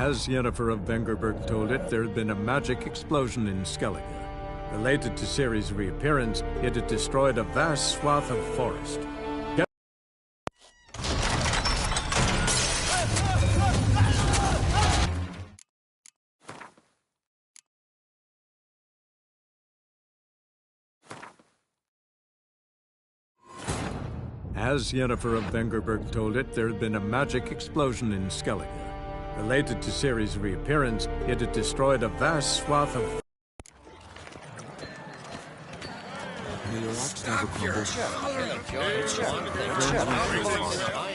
As Yennefer of Vengerberg told it, there had been a magic explosion in Skellige. Related to Ciri's reappearance, it had destroyed a vast swath of forest. As Yennefer of Vengerberg told it, there had been a magic explosion in Skellige. Related to Ciri's reappearance, it had destroyed a vast swath of... Stop your hollering, George.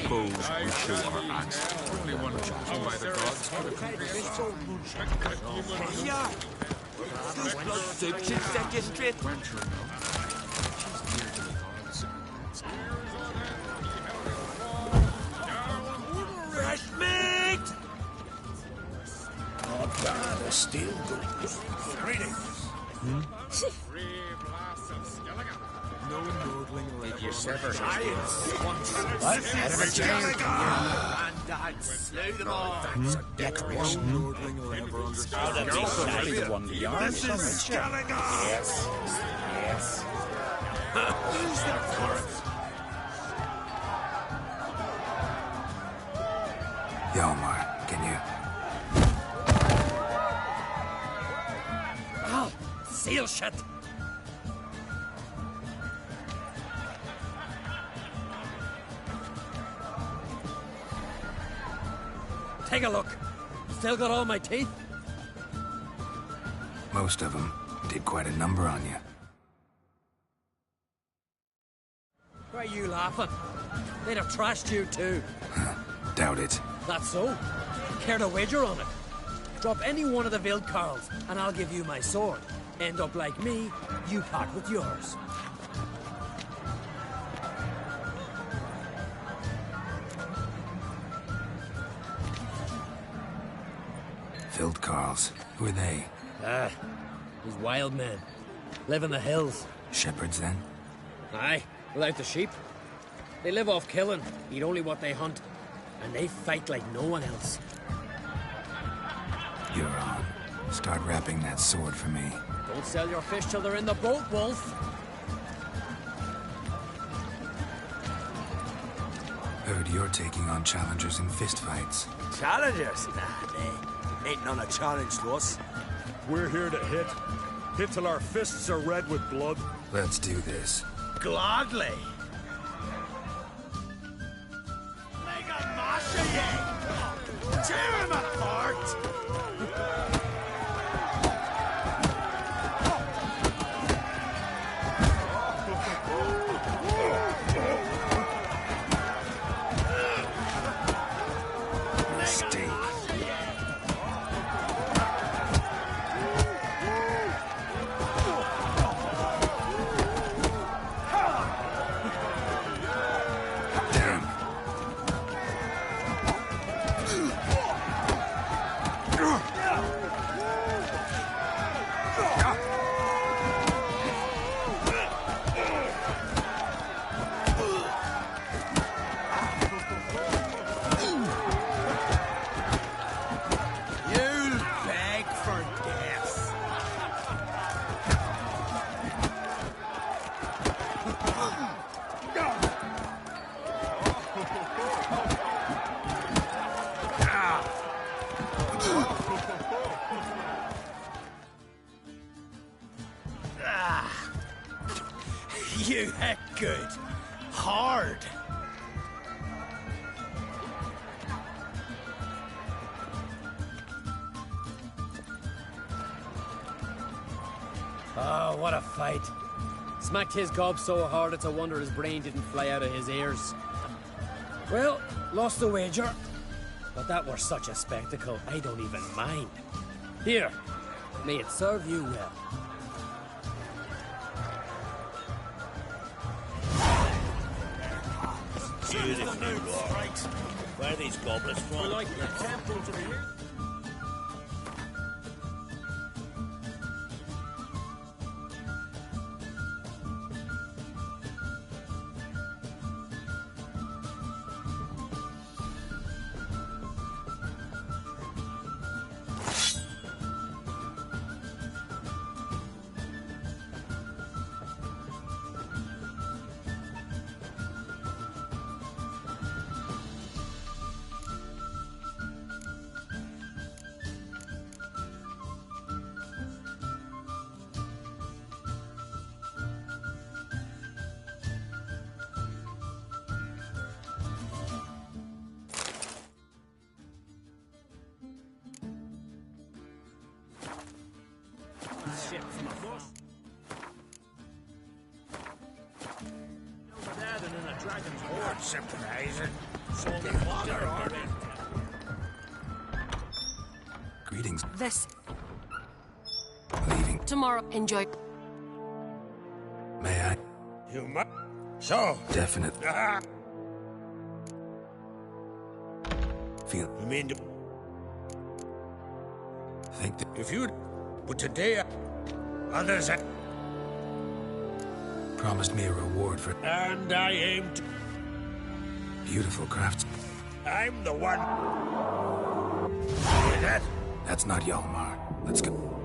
Bows will show our axe. Only one chosen by the gods could have Yeah. This blood soup should set you straight. Fresh meat! Not bad, still good. Greetings. no nordling If you sever Giants! What? Granddad slew them all. That's a decoration. No nordling will ever understand. You're also the one the yarn. This is Skellige! Yes. Yes. Who's that for us? Hjalmar, can you... Oh, seal shut. Take a look. Still got all my teeth? Most of them did quite a number on you. Why are you laughing? They'd have trashed you too. Doubt it. That's so? Care to wager on it? Drop any one of the Wildkarls, and I'll give you my sword. End up like me, you part with yours. Wildkarls. Who are they? These wild men. Live in the hills. Shepherds, then? Aye, without the sheep. They live off killing, eat only what they hunt. And they fight like no one else. You're on. Start wrapping that sword for me. Don't sell your fish till they're in the boat, Wolf. Heard you're taking on challengers in fistfights. Challengers? Nah, they ain't none a challenge to us. We're here to hit. Hit till our fists are red with blood. Let's do this. Gladly. Tear him apart! Mistake. Damn. You'll beg for death. You heck good. Hard. Oh, what a fight. Smacked his gob so hard it's a wonder his brain didn't fly out of his ears. Well, lost the wager. But that were such a spectacle, I don't even mind. Here, may it serve you well. Where are these goblets from? Like the temple to the... Ship from a bus. Over there than in a dragon's hoard. Surprising. So the water army. Greetings. This. Leaving. Tomorrow. Enjoy. May I? You must. So. Definitely. Feel. You mean to... Think that. If you... But today... Others have... Promised me a reward for And I aim to... beautiful crafts. I'm the one... Hear that? That's not Yalmar. Let's go.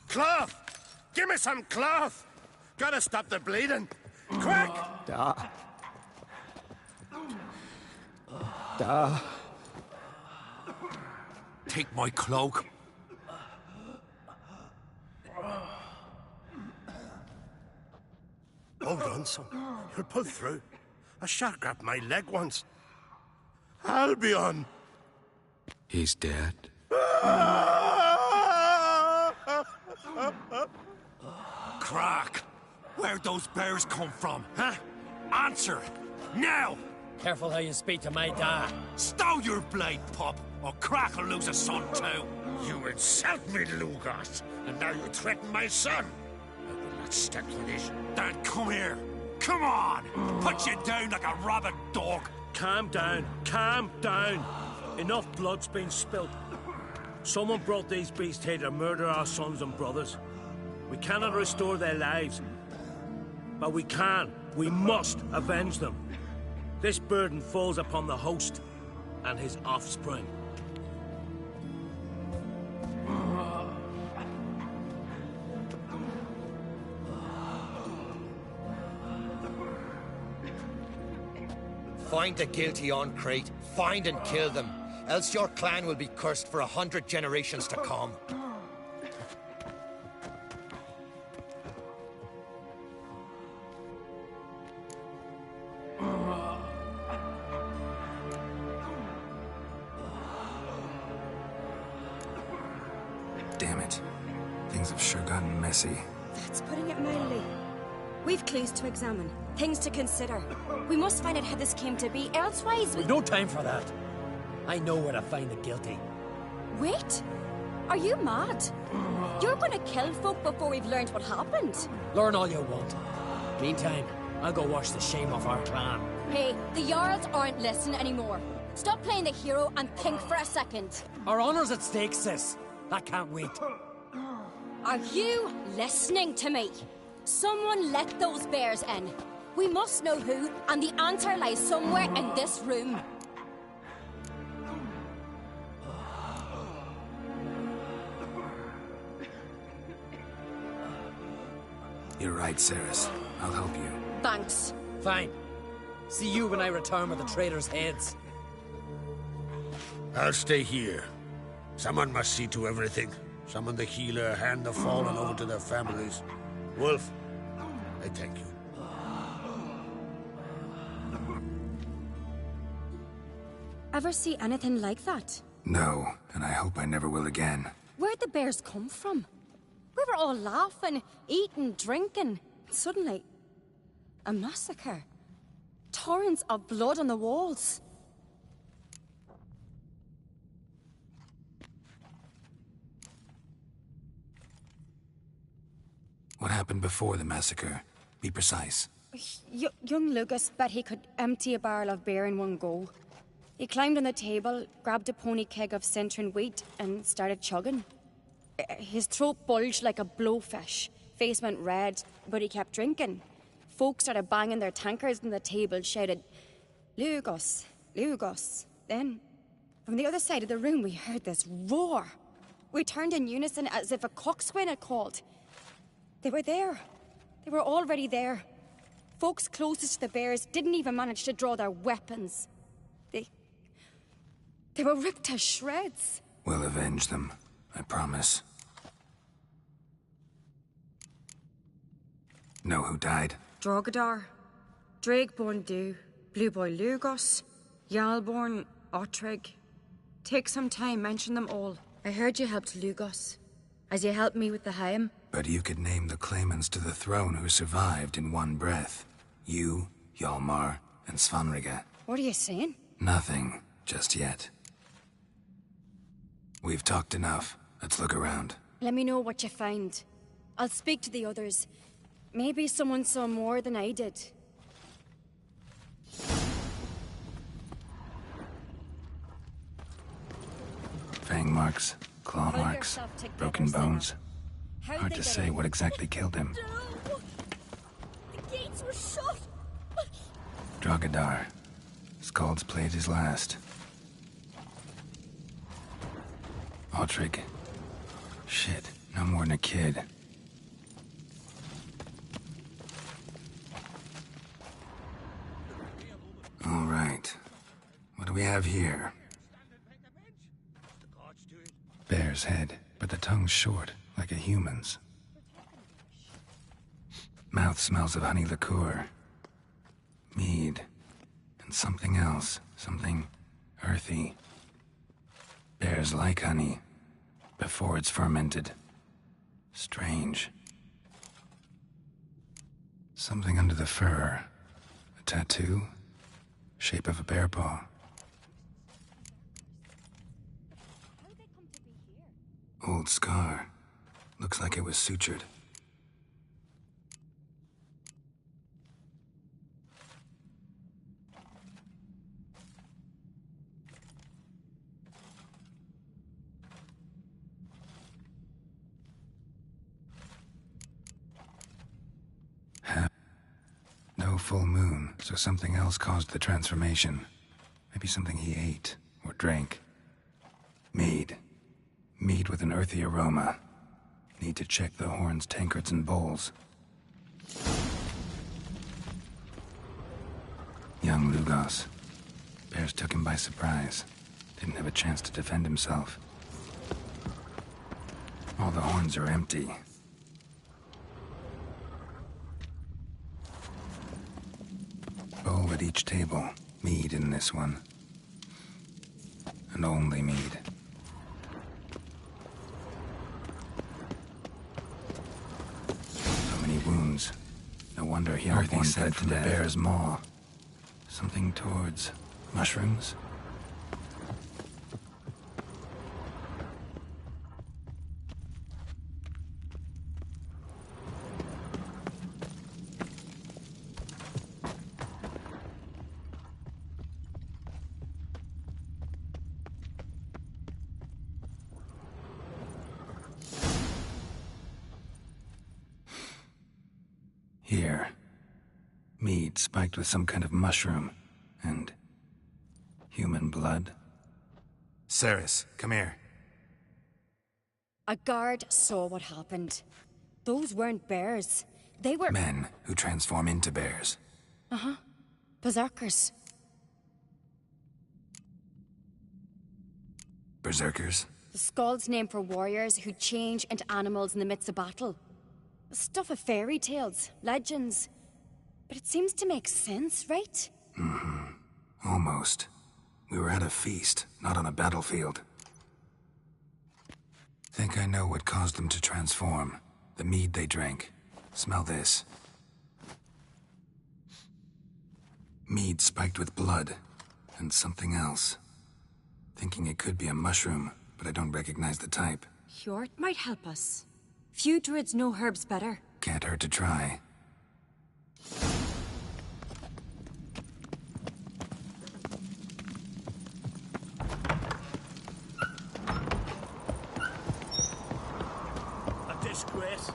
Cloth! Give me some cloth! Gotta stop the bleeding! Quick! Take my cloak. Hold on, son. You'll pull through. A shark grabbed my leg once. Albion! He's dead. Crack! Where'd those bears come from, huh? Answer! Now! Careful how you speak to my dad. Stow your blade, pup, or Crack will lose a son too. You insult me, Lugos, and now you threaten my son. I will not stand for this. Then come here. Come on! Put you down like a rabid dog. Calm down. Calm down. Enough blood's been spilt. Someone brought these beasts here to murder our sons and brothers. We cannot restore their lives. But we can. We must avenge them. This burden falls upon the host and his offspring. Find the guilty on Crete. Find and kill them. Else your clan will be cursed for 100 generations to come. Damn it. Things have sure gotten messy. That's putting it mildly. We've clues to examine, things to consider. We must find out how this came to be, elsewise We've no time for that. I know where to find the guilty. Wait! Are you mad? You're gonna kill folk before we've learned what happened. Learn all you want. Meantime, I'll go wash the shame off our clan. Hey, the Jarls aren't listening anymore. Stop playing the hero and think for a second. Our honor's at stake, sis. I can't wait. Are you listening to me? Someone let those bears in. We must know who, and the answer lies somewhere in this room. You're right, Cerys. I'll help you. Thanks. Fine. See you when I return with the traitors' heads. I'll stay here. Someone must see to everything. Summon the healer, hand the fallen over to their families. Wolf, I thank you. Ever see anything like that? No, and I hope I never will again. Where'd the bears come from? We were all laughing, eating, drinking. Suddenly, a massacre. Torrents of blood on the walls. What happened before the massacre? Be precise. Young Lucas bet he could empty a barrel of beer in one go. He climbed on the table, grabbed a pony keg of Cintron wheat, and started chugging. His throat bulged like a blowfish. Face went red, but he kept drinking. Folk started banging their tankards on the table, shouted, "Lugos, Lugos." Then, from the other side of the room, we heard this roar. We turned in unison as if a coxswain had called. They were there. They were already there. Folks closest to the bears didn't even manage to draw their weapons. They were ripped to shreds. We'll avenge them, I promise. Know who died? Drogadar, Drakeborn Du, Blue Boy Lugos, Jarlborn, Ottrig. Take some time, mention them all. I heard you helped Lugos, as you helped me with the Haim. But you could name the claimants to the throne who survived in one breath. You, Hjalmar, and Svanrige. What are you saying? Nothing, just yet. We've talked enough. Let's look around. Let me know what you find. I'll speak to the others. Maybe someone saw more than I did. Fang marks, claw marks, broken bones. Hard to say what exactly killed him. The gates were shut! Drogadar. Skald's played his last. Ottrig. Shit, no more than a kid. All right. What do we have here? Bear's head, but the tongue's short, like a human's. Mouth smells of honey liqueur. Mead. And something else. Something earthy. Bears like honey. Before it's fermented. Strange. Something under the fur. A tattoo? Shape of a bear paw. Old scar. Looks like it was sutured. No full moon, so something else caused the transformation. Maybe something he ate or drank. Mead. Mead with an earthy aroma. Need to check the horns, tankards, and bowls. Young Lugos. Bears took him by surprise. Didn't have a chance to defend himself. All the horns are empty. Bowl at each table. Mead in this one. And only mead. So many wounds. No wonder Hjalmar said from the bear's maw. Something towards mushrooms? Here. Mead spiked with some kind of mushroom. And... human blood. Cerys, come here. A guard saw what happened. Those weren't bears. They were... Men who transform into bears. Uh-huh. Berserkers. Berserkers? The Skald's name for warriors who change into animals in the midst of battle. Stuff of fairy tales, legends. But it seems to make sense, right? Mm-hmm. Almost. We were at a feast, not on a battlefield. Think I know what caused them to transform. The mead they drank. Smell this. Mead spiked with blood. And something else. Thinking it could be a mushroom, but I don't recognize the type. Hjort might help us. Few druids know herbs better. Can't hurt to try. A disgrace.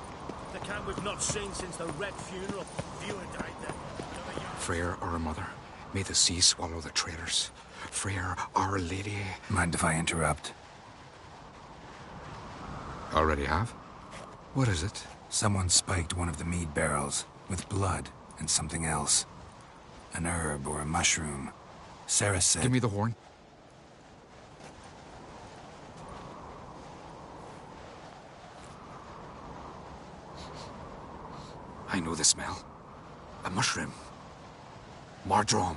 The camp we've not seen since the Red funeral. Viewer died then. Freyr, our mother, may the sea swallow the traitors. Freyr, our lady. Mind if I interrupt? Already have? What is it? Someone spiked one of the mead barrels with blood and something else. An herb or a mushroom. Cerys said... Give me the horn. I know the smell. A mushroom. Mardrome.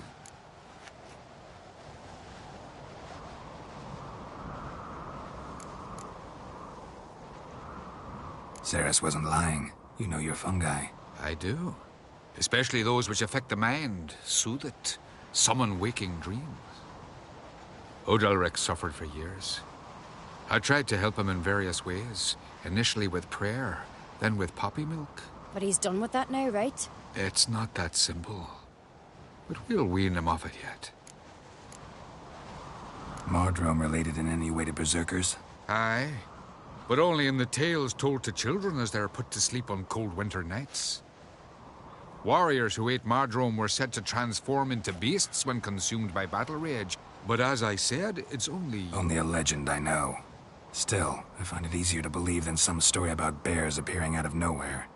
Cerys wasn't lying. You know your fungi. I do. Especially those which affect the mind, soothe it, summon waking dreams. Odalric suffered for years. I tried to help him in various ways, initially with prayer, then with poppy milk. But he's done with that now, right? It's not that simple. But we'll wean him off it yet. Mardrome related in any way to berserkers? Aye. But only in the tales told to children as they're put to sleep on cold winter nights. Warriors who ate Mardrome were said to transform into beasts when consumed by battle rage. But as I said, it's only... Only a legend, I know. Still, I find it easier to believe than some story about bears appearing out of nowhere.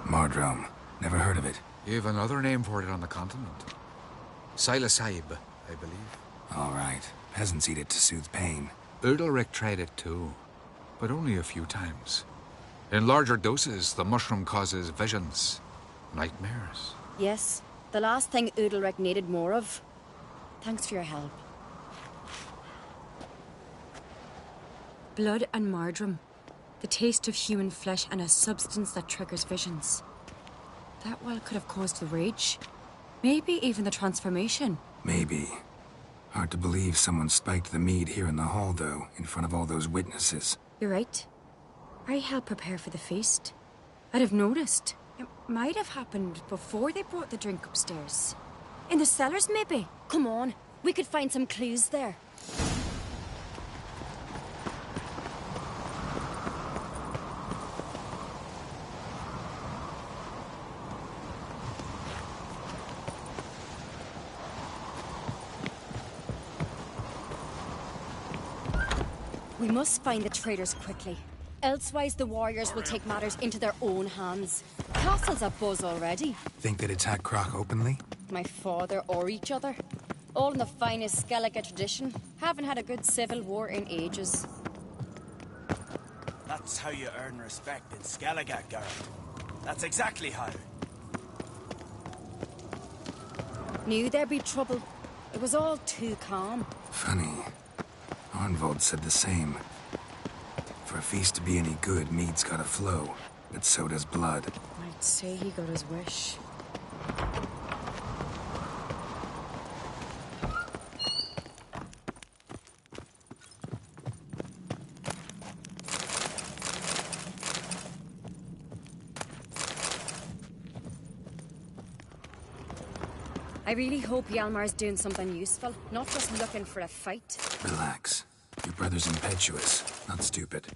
Mardrome. Never heard of it. You've another name for it on the continent. Silasaib, I believe. All right. Peasants eat it to soothe pain. Udalric tried it too, but only a few times. In larger doses, the mushroom causes visions, nightmares. Yes, the last thing Udalric needed more of. Thanks for your help. Blood and Mardrome. The taste of human flesh and a substance that triggers visions. That well could have caused the rage. Maybe even the transformation. Maybe. Hard to believe someone spiked the mead here in the hall, though, in front of all those witnesses. You're right. I helped prepare for the feast. I'd have noticed. It might have happened before they brought the drink upstairs. In the cellars, maybe? Come on, we could find some clues there. We must find the traitors quickly. Elsewise, the warriors will take matters into their own hands. Castle's abuzz already. Think they'd attack Croc openly? My father or each other. All in the finest Skellige tradition. Haven't had a good civil war in ages. That's how you earn respect in Skellige, girl. That's exactly how. Knew there'd be trouble. It was all too calm. Funny. Arnvold said the same. For a feast to be any good, mead's gotta flow, but so does blood. I'd say he got his wish. I really hope Hjalmar's doing something useful, not just looking for a fight. Relax. You're brother's impetuous, not stupid.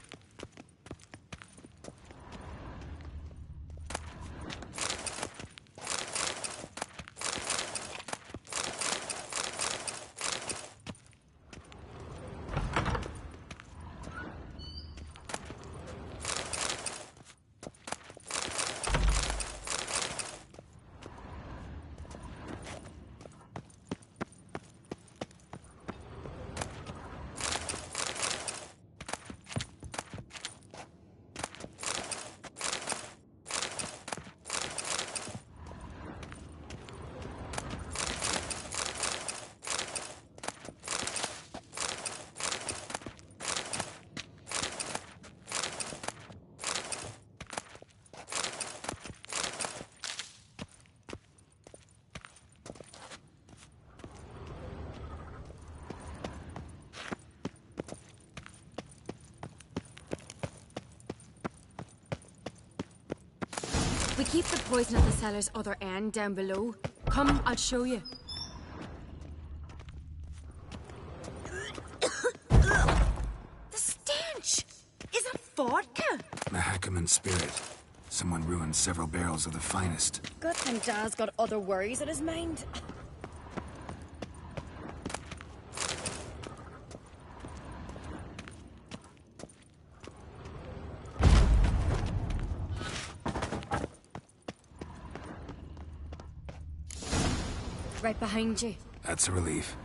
We keep the poison at the cellar's other end, down below. Come, I'll show you. The stench! Is it vodka? Mahakaman spirit. Someone ruined several barrels of the finest. Good thing Dad's got other worries on his mind. Right behind you. That's a relief.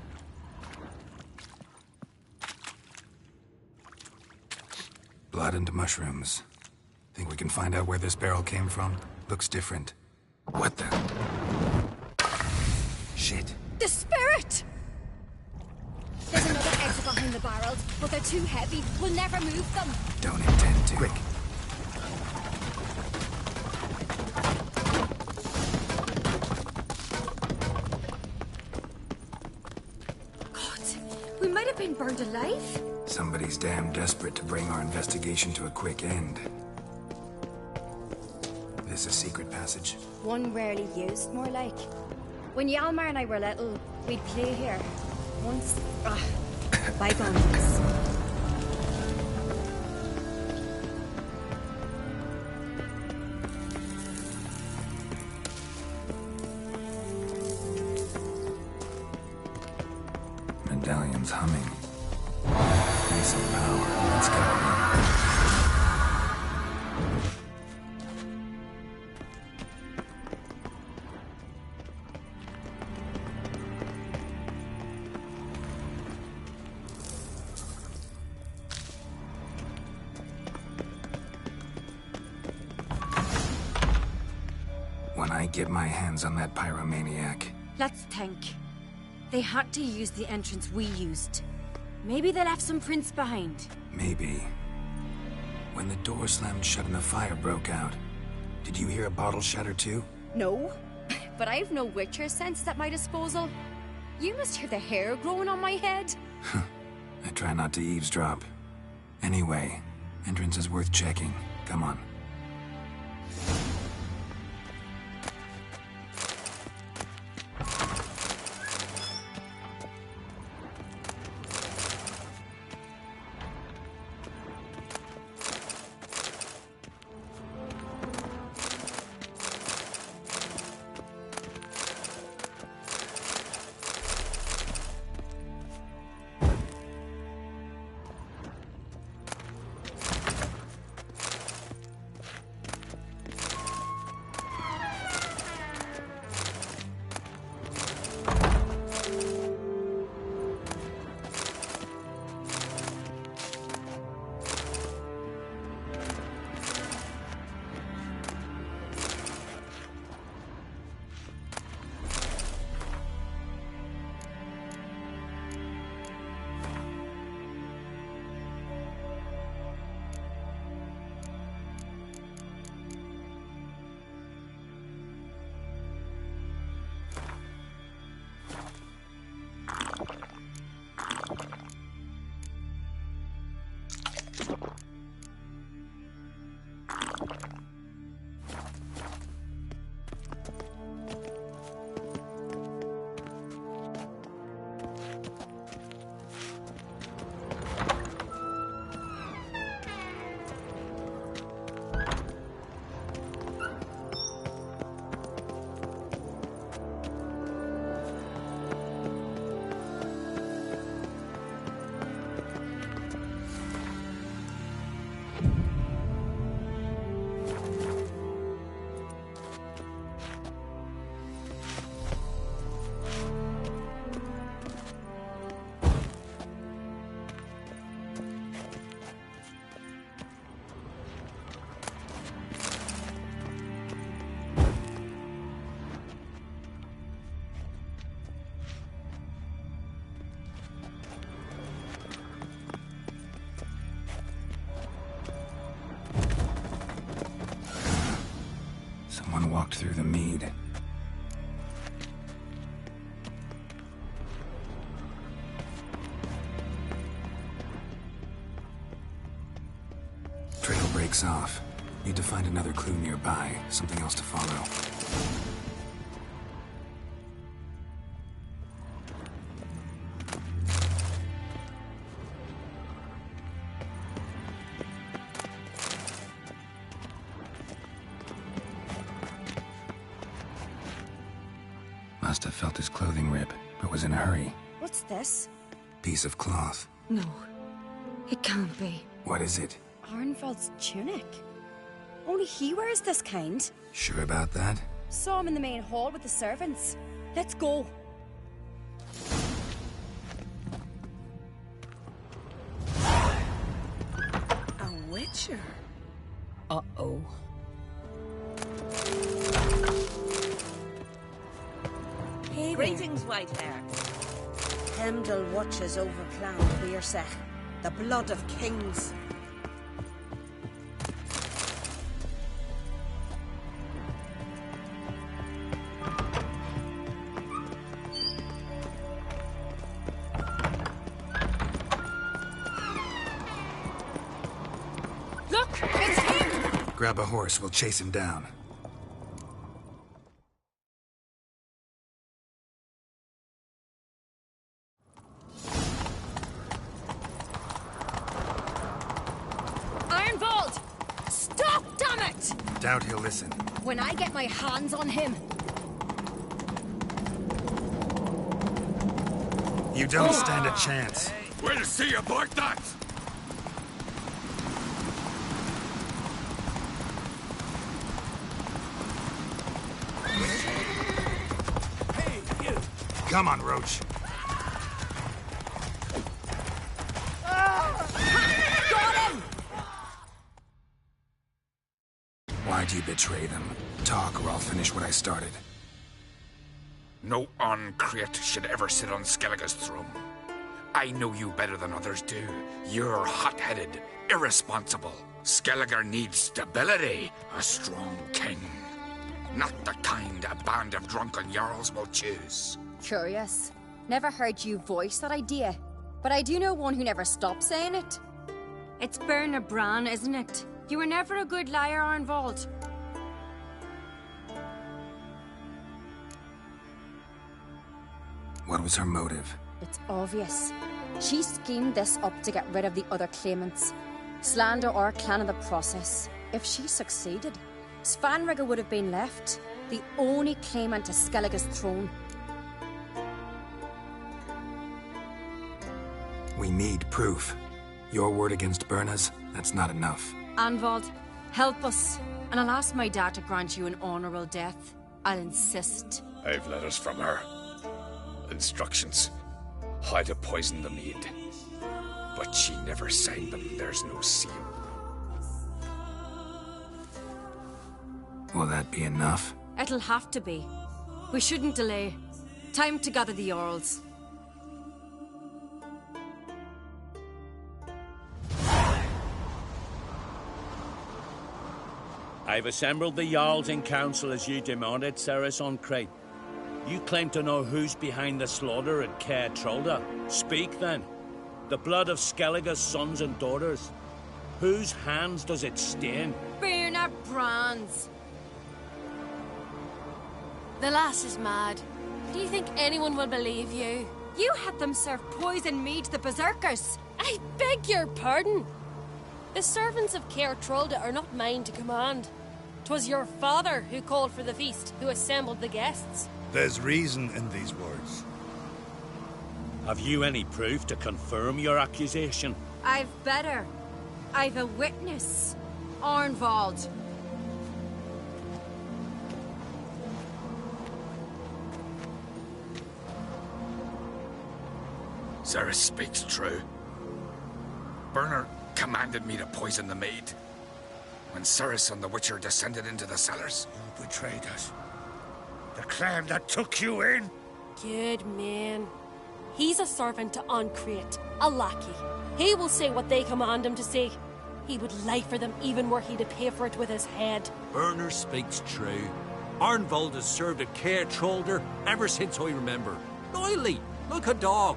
Blood and mushrooms. Think we can find out where this barrel came from? Looks different. What the? Shit. The spirit! There's another exit behind the barrels, but they're too heavy. We'll never move them. Don't intend to. Quick. We might have been burned alive. Somebody's damn desperate to bring our investigation to a quick end. This a secret passage? One rarely used, more like. When Yalmar and I were little, we'd play here. Once... bygone days. Medallion's humming. Piece of power. Let's go. When I get my hands on that pyromaniac... Let's think. They had to use the entrance we used. Maybe they left some prints behind. Maybe. When the door slammed shut and the fire broke out, did you hear a bottle shatter too? No, but I've no Witcher sense at my disposal. You must hear the hair growing on my head. I try not to eavesdrop. Anyway, entrance is worth checking. Come on. walked through the mead. Trail breaks off. Need to find another clue nearby, something else to follow. Must have felt his clothing rip, but was in a hurry. What's this? Piece of cloth. No, it can't be. What is it? Arnvald's tunic. Only he wears this kind. Sure about that? Saw him in the main hall with the servants. Let's go. A witcher? Uh-oh. Hey, greetings, Whitehair. Hemdall watches over Clan Wearsech, the blood of kings. Look, it's him! Grab a horse, we'll chase him down. Ironvolt! Stop, damn it! Doubt he'll listen. When I get my hands on him. You don't stand a chance. We'll see about that! Hey, you! Come on, Roach. Got him! Why'd you betray them? Talk or I'll finish what I started. No Ancrete should ever sit on Skellige's throne. I know you better than others do. You're hot-headed, irresponsible. Skellige needs stability, a strong king. Not the kind a band of drunken jarls will choose. Curious. Never heard you voice that idea. But I do know one who never stops saying it. It's Berna Bran, isn't it? You were never a good liar, Arnvald. What was her motive? It's obvious. She schemed this up to get rid of the other claimants. Slander our clan in the process. If she succeeded, Svanrige would have been left, the only claimant to Skellige's throne. We need proof. Your word against Berna's, that's not enough. Arnvald, help us, and I'll ask my dad to grant you an honourable death. I'll insist. I've letters from her. Instructions. How to poison the mead. But she never signed them. There's no seal. Will that be enough? It'll have to be. We shouldn't delay. Time to gather the Jarls. I've assembled the Jarls in council as you demanded, Cerys Ancrete. You claim to know who's behind the slaughter at Caer Trolda. Speak then. The blood of Skellige's sons and daughters. Whose hands does it stain? Berna Bran's. The lass is mad. Do you think anyone will believe you? You had them serve poison mead to the berserkers. I beg your pardon. The servants of Caer Trolda are not mine to command. 'Twas your father who called for the feast, who assembled the guests. There's reason in these words. Have you any proof to confirm your accusation? I've better. I've a witness. Arnvald. Cerys speaks true. Berna commanded me to poison the maid. When Cerys and the Witcher descended into the cellars. You betrayed us. The clan that took you in. Good man. He's a servant to Ancrete, a lackey. He will say what they command him to say. He would lie for them even were he to pay for it with his head. Berner speaks true. Arnvold has served a Caer Trolder ever since I remember. Loyally, like a dog.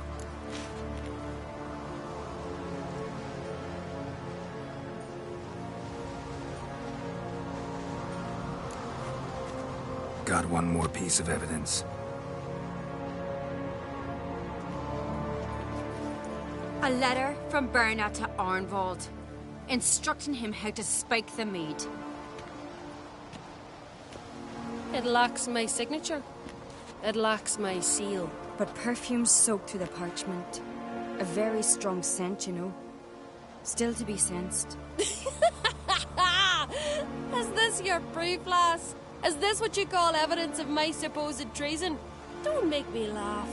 Got one more piece of evidence. A letter from Berna to Arnvold, instructing him how to spike the mead. It lacks my signature. It lacks my seal. But perfume soaked through the parchment. A very strong scent, you know. Still to be sensed. Is this your proof, lass? Is this what you call evidence of my supposed treason? Don't make me laugh.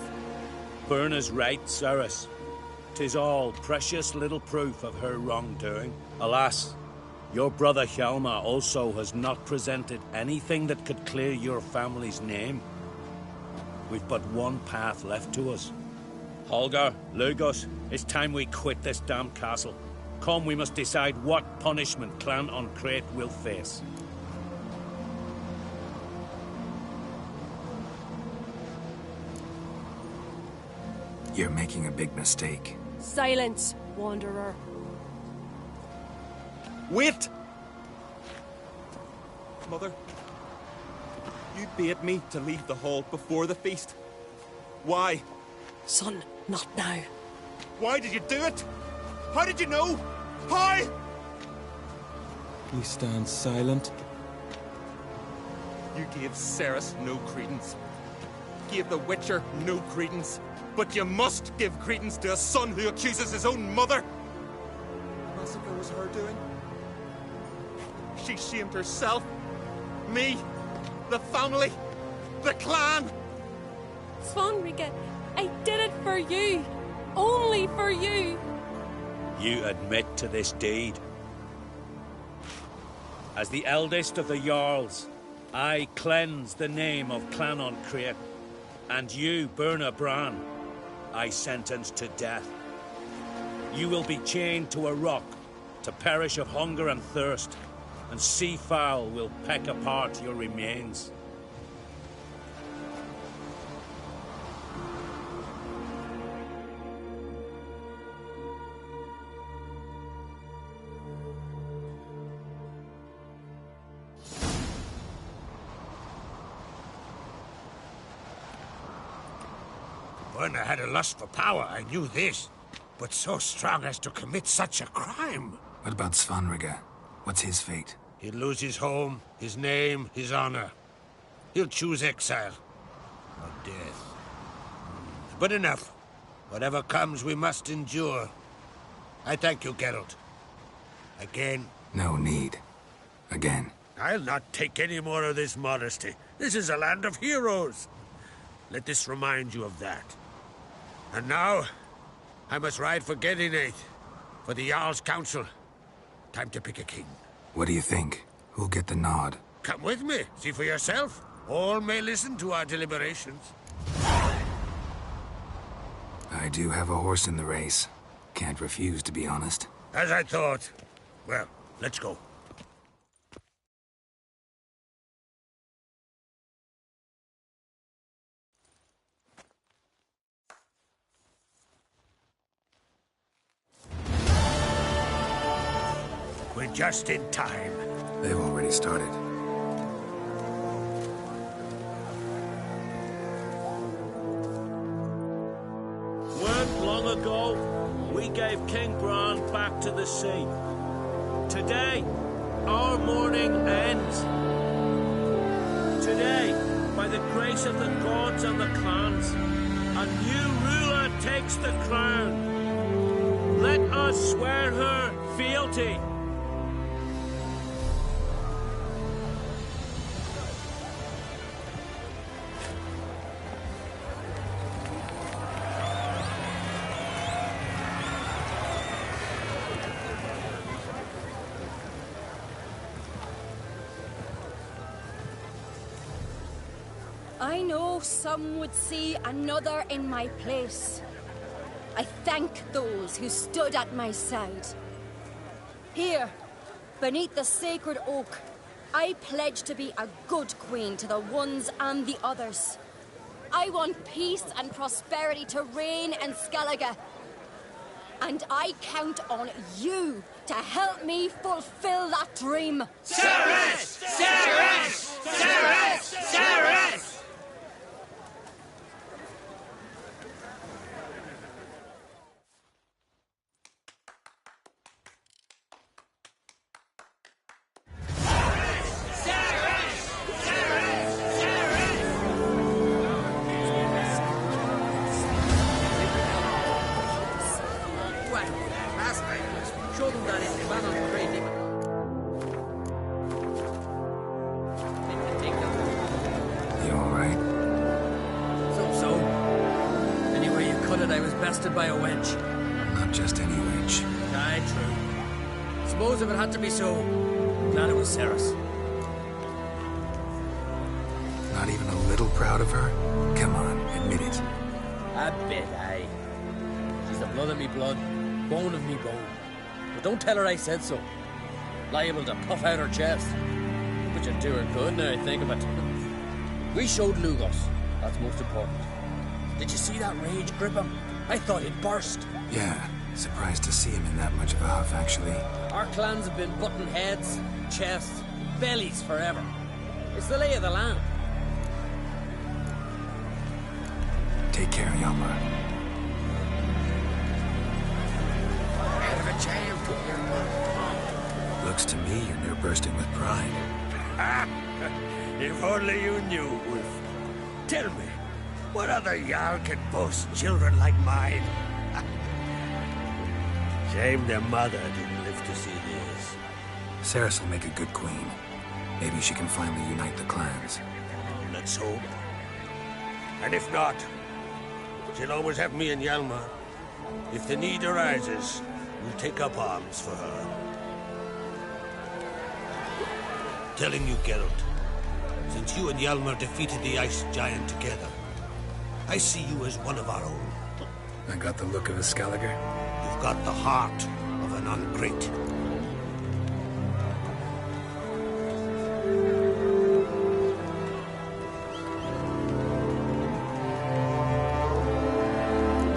Berna's right, Cerys. 'Tis all precious little proof of her wrongdoing. Alas, your brother Hjalmar also has not presented anything that could clear your family's name. We've but one path left to us. Holger, Lugos, it's time we quit this damn castle. Come, we must decide what punishment Clan an Craite will face. You're making a big mistake. Silence, Wanderer. Wait! Mother, you bade me to leave the hall before the feast. Why? Son, not now. Why did you do it? How did you know? How? You stand silent. You gave Cerys no credence. Gave the Witcher no credence. But you must give credence to a son who accuses his own mother. The massacre was her doing. She shamed herself, me, the family, the clan. Svanrige, I did it for you. Only for you. You admit to this deed. As the eldest of the Jarls, I cleanse the name of Clan an Craite, and you, Berna Bran, I sentence to death. You will be chained to a rock to perish of hunger and thirst, and sea fowl will peck apart your remains. Berna had a lust for power, I knew this. But so strong as to commit such a crime. What about Svanrige? What's his fate? He'll lose his home, his name, his honor. He'll choose exile. Or death. But enough. Whatever comes, we must endure. I thank you, Geralt. Again. No need. Again. I'll not take any more of this modesty. This is a land of heroes. Let this remind you of that. And now, I must ride for Gedinate, for the Jarl's Council. Time to pick a king. What do you think? Who'll get the nod? Come with me, see for yourself. All may listen to our deliberations. I do have a horse in the race. Can't refuse, to be honest. As I thought. Well, let's go. We're just in time. They've already started. Weren't long ago, we gave King Bran back to the sea. Today, our mourning ends. Today, by the grace of the gods and the clans, a new ruler takes the crown. Let us swear her fealty. I know some would see another in my place. I thank those who stood at my side. Here, beneath the sacred oak, I pledge to be a good queen to the ones and the others. I want peace and prosperity to reign in Skellige. And I count on you to help me fulfill that dream. Cerys! Cerys! Cerys! Cerys! By a wench. Not just any wench. Aye, true. Suppose if it had to be so, glad it was Cerys. Not even a little proud of her? Come on, admit it. A bit, aye. She's the blood of me blood, bone of me bone. But don't tell her I said so. Liable to puff out her chest. Which would do her good now I think of it. We showed Lugos. That's most important. Did you see that rage grip him? I thought he'd burst. Yeah, surprised to see him in that much of a huff, actually. Our clans have been butting heads, chests, bellies forever. It's the lay of the land. Take care, Hjalmar. Head of a giant here. Looks to me you're near bursting with pride. If only you knew, Wolf. Tell me, what other Jarl can boast children like mine? Shame their mother didn't live to see this. Cerys will make a good queen. Maybe she can finally unite the clans. Let's hope. And if not, she'll always have me and Hjalmar. If the need arises, we'll take up arms for her. Telling you, Geralt, since you and Hjalmar defeated the Ice Giant together, I see you as one of our own. I got the look of a Skelliger? You've got the heart of an Ungreat.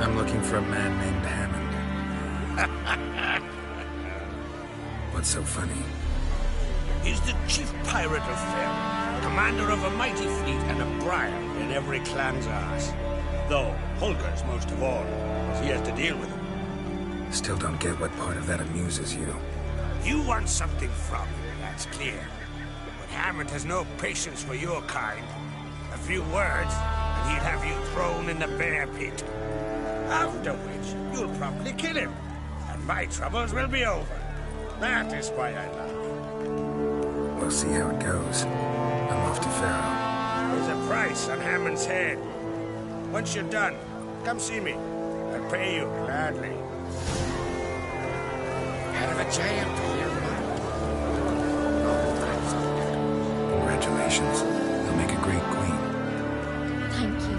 I'm looking for a man named Hammond. What's so funny? He's the chief pirate of Faerûn, commander of a mighty fleet and a briar in every clan's arse. Though Holger's most of all, as he has to deal with him. Still don't get what part of that amuses you. You want something from him, that's clear. But Hammond has no patience for your kind. A few words, and he'd have you thrown in the bear pit. After which, you'll promptly kill him, and my troubles will be over. That is why I laugh. We'll see how it goes. I'm off to Faerûn. There's a price on Hammond's head. Once you're done, come see me. I'll pay you gladly. Head of a giant here, Congratulations. You'll make a great queen. Thank you.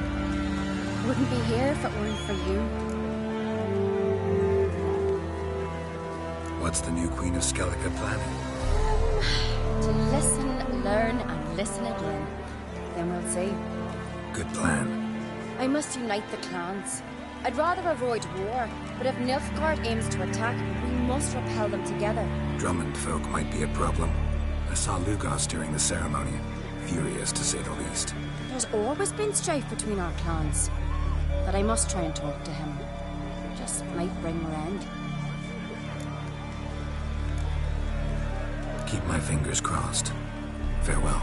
Wouldn't be here if it weren't for you. What's the new Queen of Skellige planning? To listen, learn, and listen again. Then we'll see. Good plan. I must unite the clans. I'd rather avoid war, but if Nilfgaard aims to attack, we must repel them together. Drummond folk might be a problem. I saw Lugos during the ceremony. Furious, to say the least. There's always been strife between our clans. But I must try and talk to him. Just might bring round. Keep my fingers crossed. Farewell.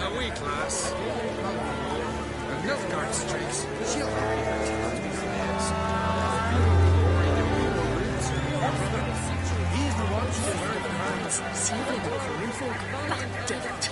A wee class. And Nilfgaard streaks. She'll have He's the one who wear the crowns. Saving the Korean folk. That did it.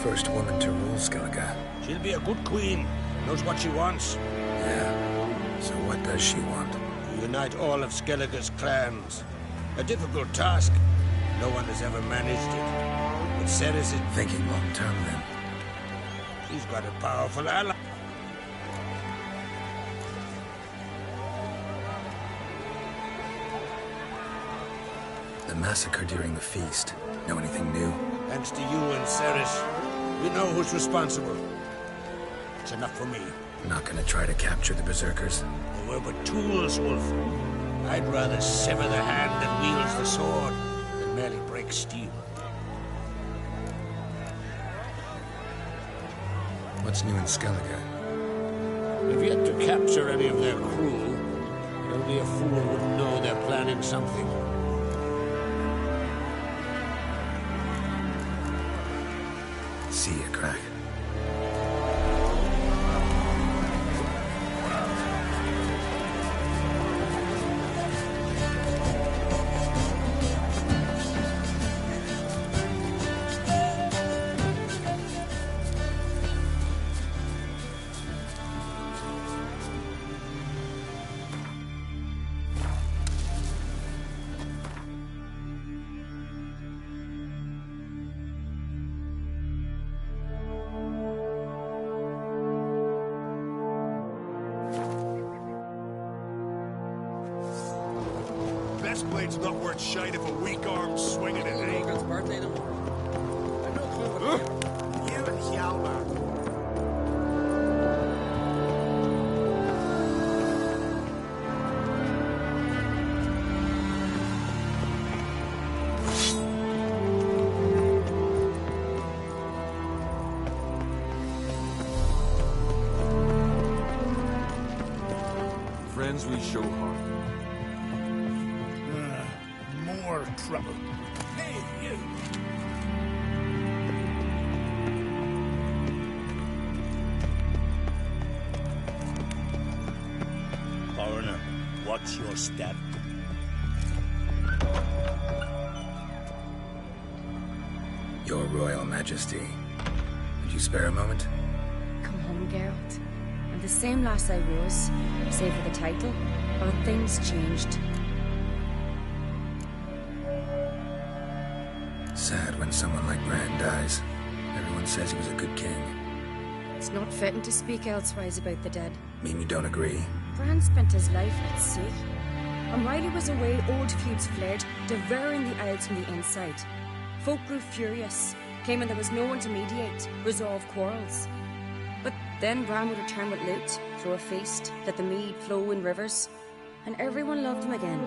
first woman to rule Skellige. She'll be a good queen. Knows what she wants. Yeah. So what does she want? To unite all of Skellige's clans. A difficult task. No one has ever managed it. But Ceres is thinking long term then. She's got a powerful ally. The massacre during the feast. Know anything new? Thanks to you and Ceres, we know who's responsible. It's enough for me. Not gonna try to capture the berserkers? They were but tools, Wolf. I'd rather sever the hand that wields the sword than merely break steel. What's new in Skellige? We've yet to capture any of their crew, but only a fool would know they're planning something. See ya, Crack. Blade's not worth shite if a weak arm's swinging it, eh? It's birthday tomorrow. I've no clue what You and Hjalmar. Friends we show heart. More trouble. Hey, you! Coroner, what's your step? Your Royal Majesty. Would you spare a moment? Come home, Geralt. I'm the same lass I was, save for the title, but things changed. Sad when someone like Bran dies. Everyone says he was a good king. It's not fitting to speak elsewise about the dead. Mean you don't agree? Bran spent his life at sea. And while he was away, old feuds flared, devouring the Isles from the inside. Folk grew furious, claiming there was no one to mediate, resolve quarrels. But then Bran would return with loot, throw a feast, let the mead flow in rivers, and everyone loved him again.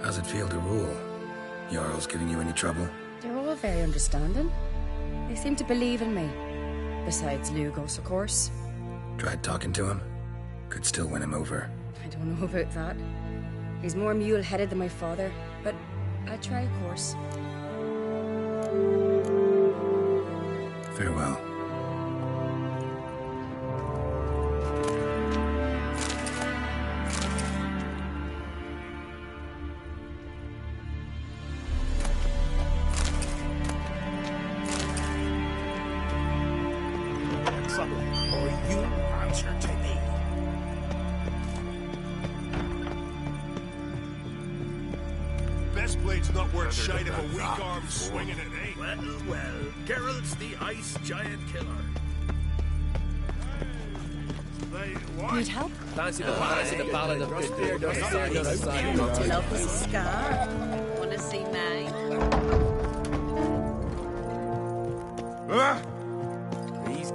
How's it feel to rule? Jarl's giving you any trouble? They're all very understanding. They seem to believe in me. Besides Lugos, of course. Tried talking to him? Could still win him over. I don't know about that. He's more mule-headed than my father, but I'd try, of course. Farewell. Trouble, or you answer to me. Best blade's not worth shite if a weak arm's swinging it, eh? Well, well, Geralt's the ice giant killer. Need help? Fancy the ballad of good beer does Love is a scar. Wanna see mine? Please.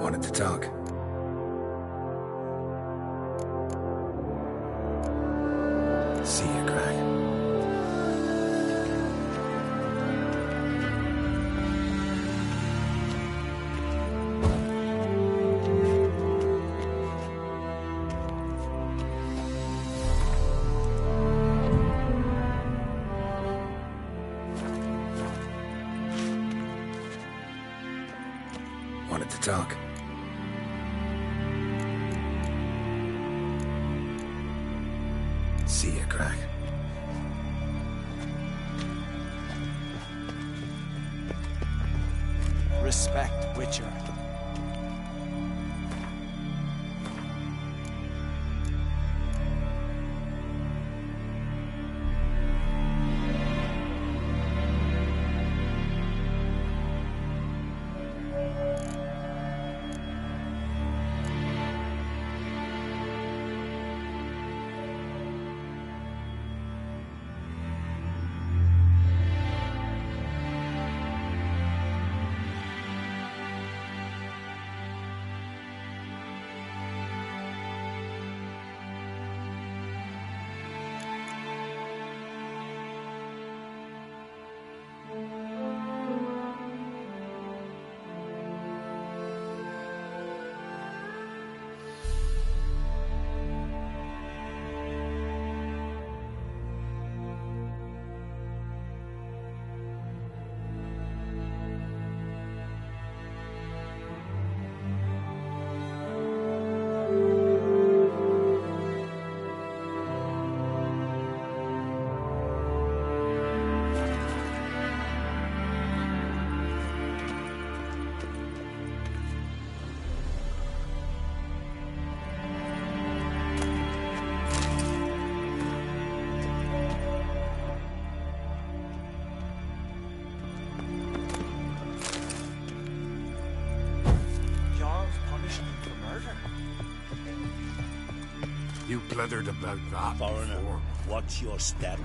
Wanted to talk. See ya, Crack. Wanted to talk. See ya, Crack. respect, Witcher. You blundered about that Foreigner, before. watch your step.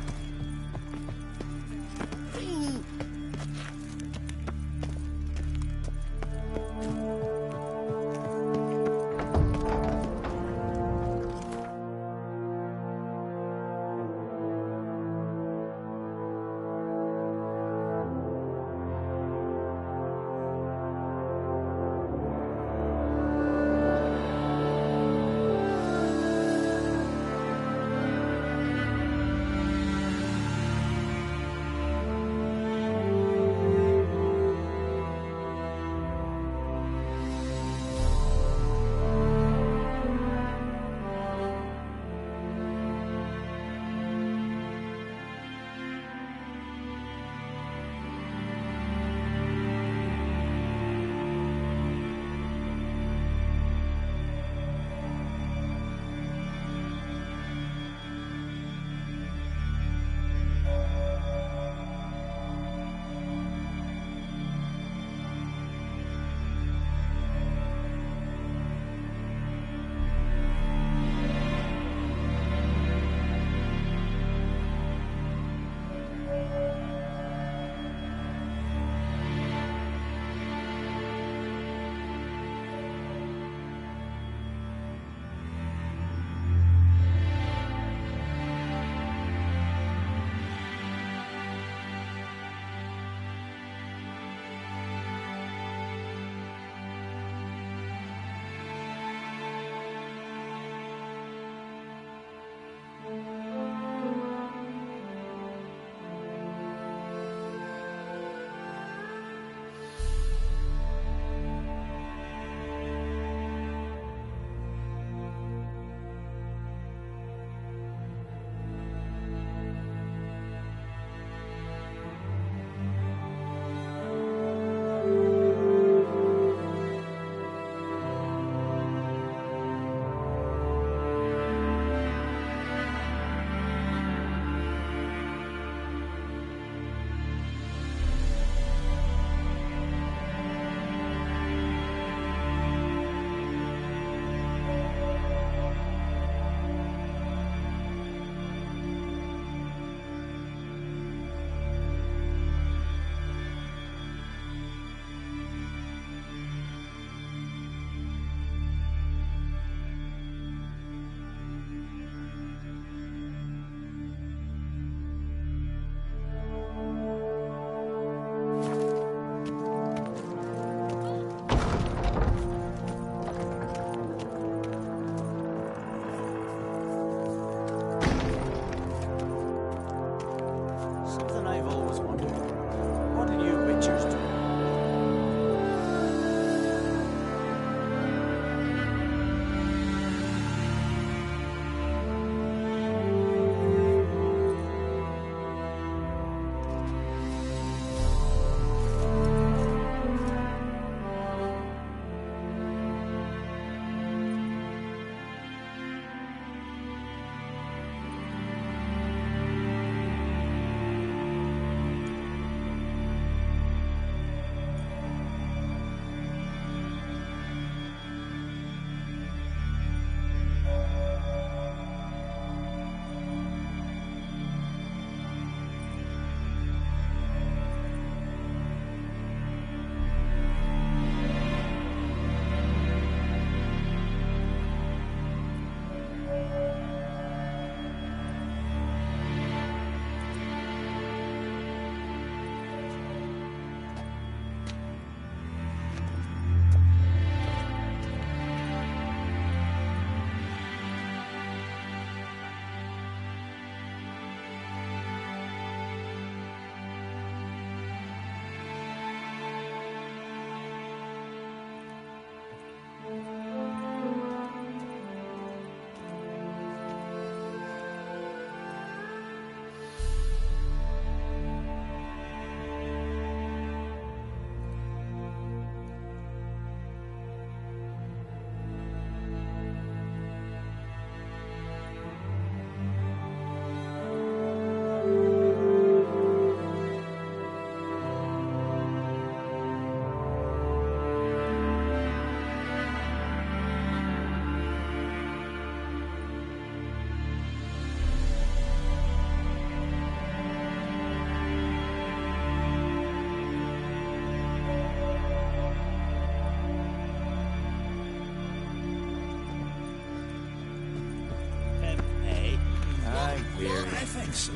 so.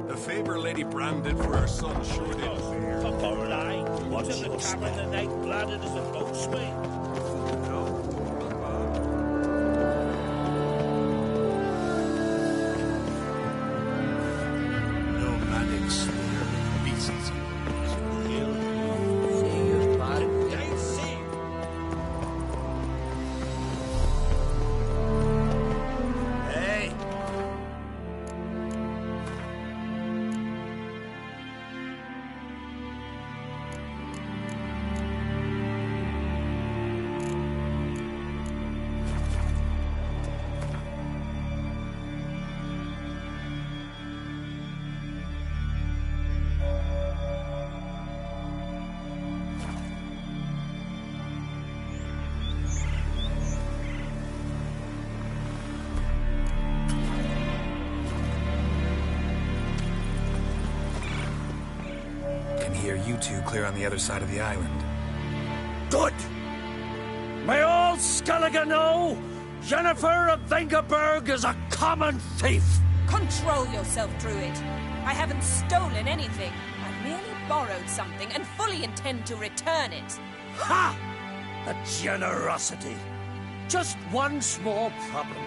The favor Lady Bran did for her son sure did. A poor lie. What's in the tavern the night gladdened as a boatswain? Nomadic slayer beasts. Hey! Can hear you two clear on the other side of the island. Good! May all Skellige know Jennifer of Vengerberg is a common thief! Control yourself, Druid. I haven't stolen anything. I've merely borrowed something and fully intend to return it. Ha! The generosity. Just one small problem.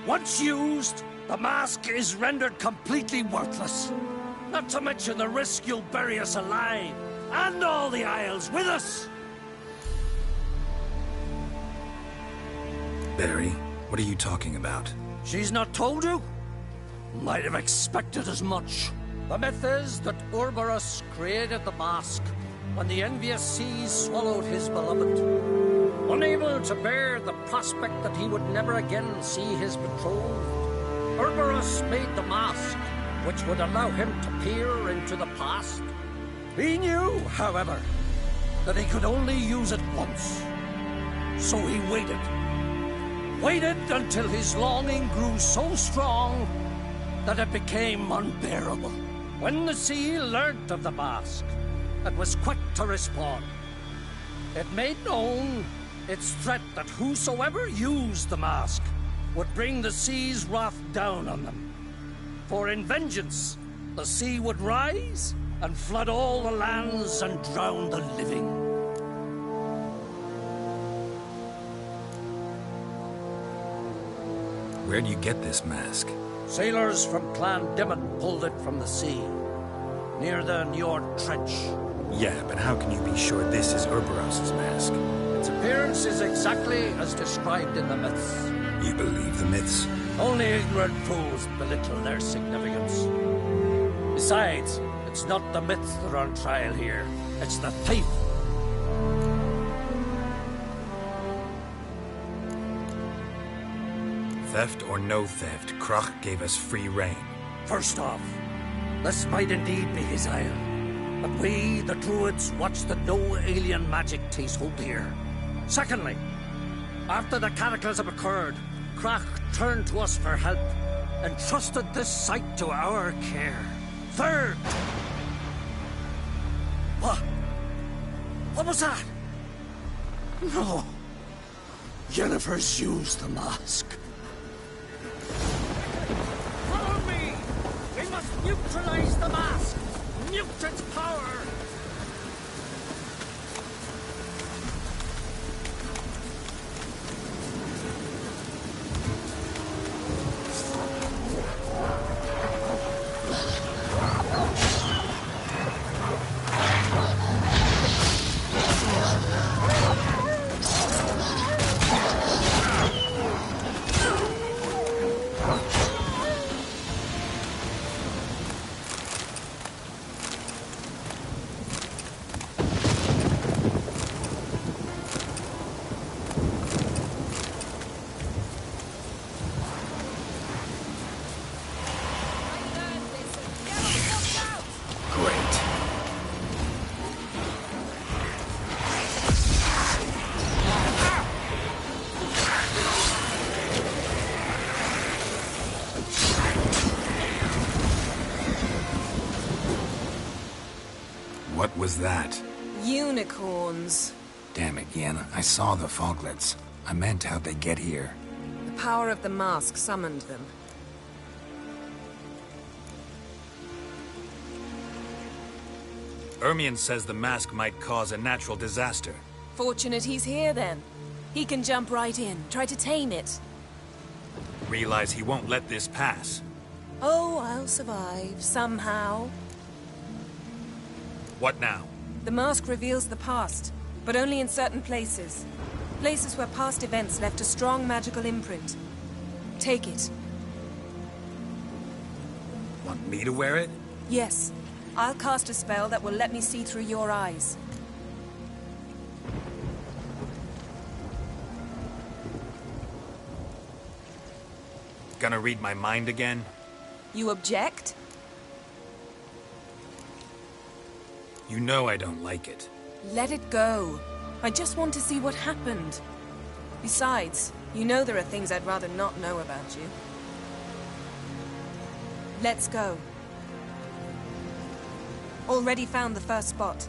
Once used, the mask is rendered completely worthless. Not to mention the risk you'll bury us alive, and all the Isles with us! Barry, what are you talking about? She's not told you? Might have expected as much. The myth is that Urberus created the mask when the envious seas swallowed his beloved. Unable to bear the prospect that he would never again see his betrothed, Urberus made the mask, which would allow him to peer into the past. He knew, however, that he could only use it once. So he waited. Waited until his longing grew so strong that it became unbearable. When the sea learnt of the mask, it was quick to respond. It made known its threat that whosoever used the mask would bring the sea's wrath down on them. For in vengeance, the sea would rise and flood all the lands and drown the living. Where'd you get this mask? Sailors from Clan Dimon pulled it from the sea, near the Njord Trench. Yeah, but how can you be sure this is Urberos's mask? Its appearance is exactly as described in the myths. You believe the myths? Only ignorant fools belittle their significance. Besides, it's not the myths that are on trial here. It's the thief. Theft or no theft, Crach gave us free rein. First off, this might indeed be his isle. But we, the Druids, watch that no alien magic takes hold here. Secondly, after the cataclysm occurred, Crach turned to us for help and trusted this site to our care. Third... What? What was that? No. Jennifer's used the mask. Follow me! We must neutralize the mask! Mute its power! What was that? Unicorns. Damn it, Yen. I saw the foglets. I meant how'd they get here? The power of the mask summoned them. Ermion says the mask might cause a natural disaster. Fortunate he's here, then. He can jump right in, try to tame it. Realize he won't let this pass. Oh, I'll survive, somehow. What now? The mask reveals the past, but only in certain places. Places where past events left a strong magical imprint. Take it. Want me to wear it? Yes. I'll cast a spell that will let me see through your eyes. Gonna read my mind again? You object? You know I don't like it. Let it go. I just want to see what happened. Besides, you know there are things I'd rather not know about you. Let's go. Already found the first spot.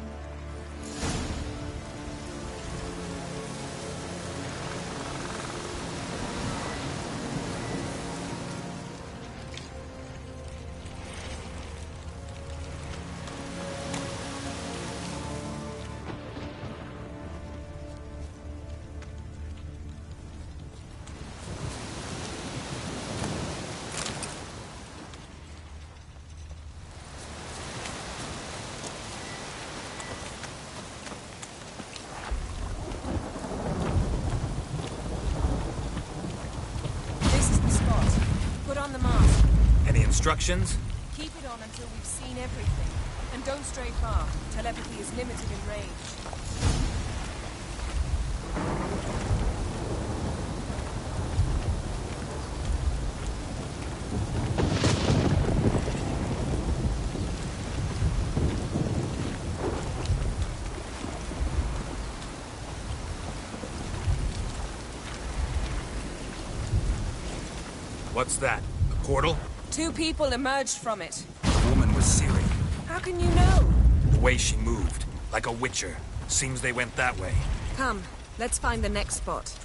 Instructions? Keep it on until we've seen everything. And don't stray far. Telepathy is limited in range. What's that? A portal? 2 people emerged from it. The woman was Ciri. How can you know? The way she moved, like a witcher. Seems they went that way. Come, let's find the next spot.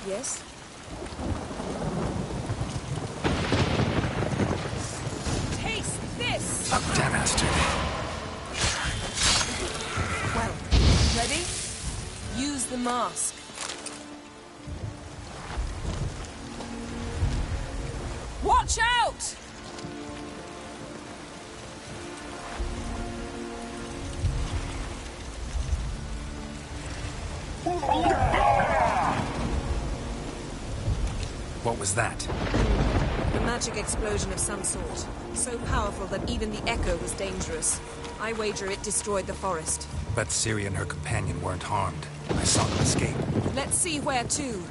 Yes? Damn bastard. Well, ready? Use the mask. Watch out! What was that? A magic explosion of some sort. So powerful that even the echo was dangerous. I wager it destroyed the forest. But Ciri and her companion weren't harmed. I saw them escape. Let's see where to.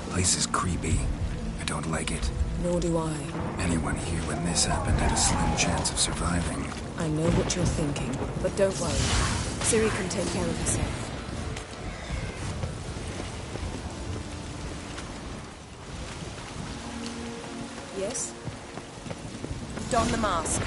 Place is creepy. I don't like it. Nor do I. Anyone here when this happened had a slim chance of surviving. I know what you're thinking, but don't worry. Ciri can take care of herself. Yes? Don the mask.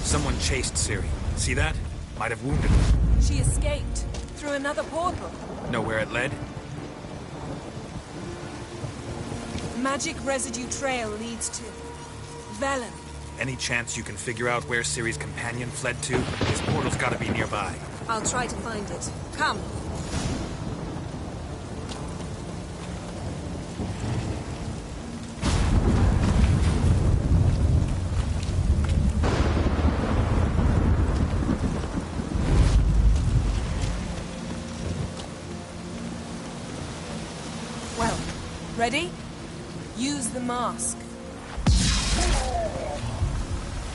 Someone chased Ciri. See that? Might have wounded her. She escaped. Through another portal. Know where it led? Magic residue trail leads to Velen. Any chance you can figure out where Ciri's companion fled to? This portal's gotta be nearby. I'll try to find it. Come. Well, ready? Use the mask.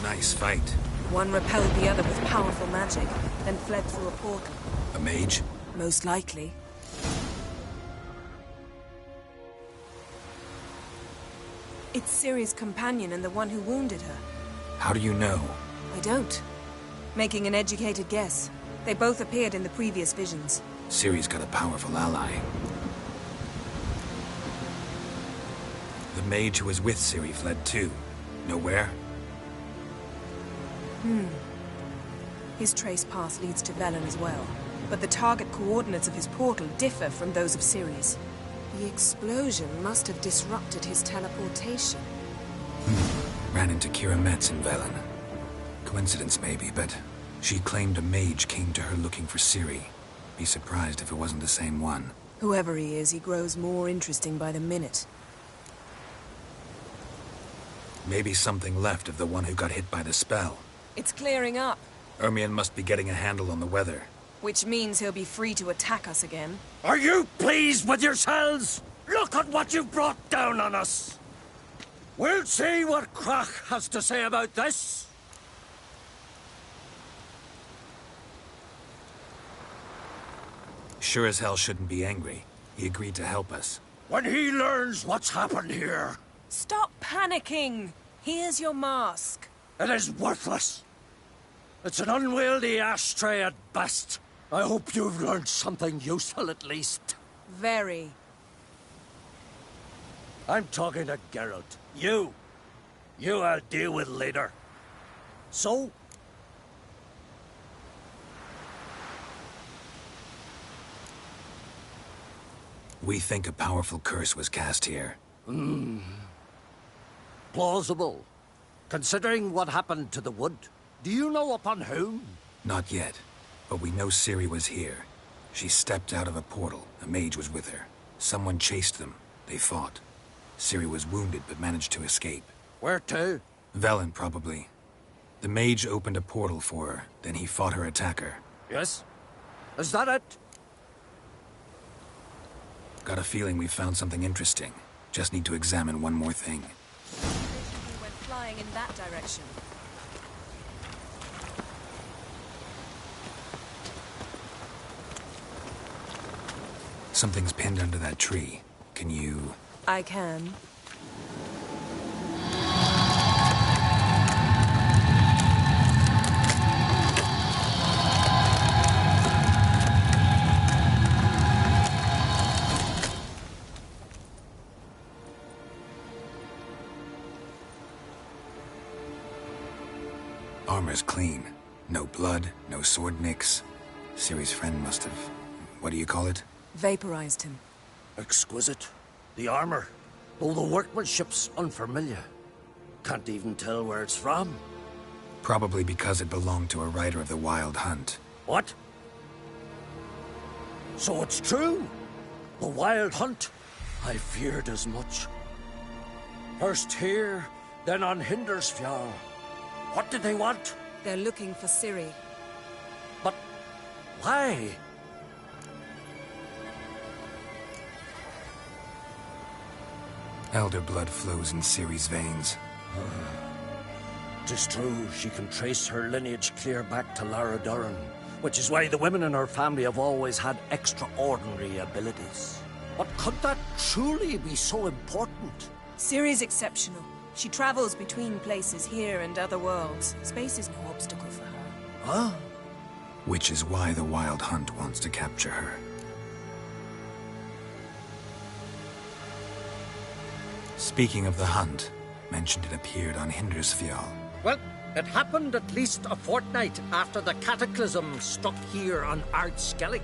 Nice fight. One repelled the other with powerful magic, then fled through a portal. A mage? Most likely. It's Ciri's companion and the one who wounded her. How do you know? I don't. Making an educated guess. They both appeared in the previous visions. Ciri's got a powerful ally. The mage who was with Ciri fled too. Nowhere? His trace path leads to Velen as well. But the target coordinates of his portal differ from those of Ciri's. The explosion must have disrupted his teleportation. Ran into Kira Metz in Velen. Coincidence maybe, but she claimed a mage came to her looking for Ciri. Be surprised if it wasn't the same one. Whoever he is, he grows more interesting by the minute. Maybe something left of the one who got hit by the spell. It's clearing up, Ermion must be getting a handle on the weather. which means he'll be free to attack us again. Are you pleased with yourselves? Look at what you've brought down on us. We'll see what Crach has to say about this. Sure as hell shouldn't be angry. He agreed to help us. When he learns what's happened here... Stop panicking! Here's your mask. It is worthless. It's an unwieldy ashtray at best. I hope you've learned something useful at least. Very. I'm talking to Geralt. You I'll deal with later. So? We think a powerful curse was cast here. Plausible. Considering what happened to the wood, do you know upon whom? Not yet, but we know Ciri was here. She stepped out of a portal. A mage was with her. Someone chased them. They fought. Ciri was wounded but managed to escape. Where to? Velen, probably. The mage opened a portal for her, then he fought her attacker. Yes? Is that it? Got a feeling we found something interesting. Just need to examine one more thing. We went flying in that direction. Something's pinned under that tree. Can you... I can. Armor's clean. No blood, no sword nicks. Ciri's friend must have... what do you call it? Vaporized him. Exquisite. The armor, though the workmanship's unfamiliar. Can't even tell where it's from. Probably because it belonged to a rider of the Wild Hunt. What? So it's true? The Wild Hunt? I feared as much. First here, then on Hindersfjall. What did they want? They're looking for Ciri. But why? Elder blood flows in Ciri's veins. 'Tis true, she can trace her lineage clear back to Lara Duran, which is why the women in her family have always had extraordinary abilities. But could that truly be so important? Ciri's exceptional. She travels between places here and other worlds. Space is no obstacle for her. Huh? Which is why the Wild Hunt wants to capture her. Speaking of the hunt, mentioned it appeared on Hindersfjall. Well, it happened at least a fortnight after the cataclysm struck here on Ard Skellig.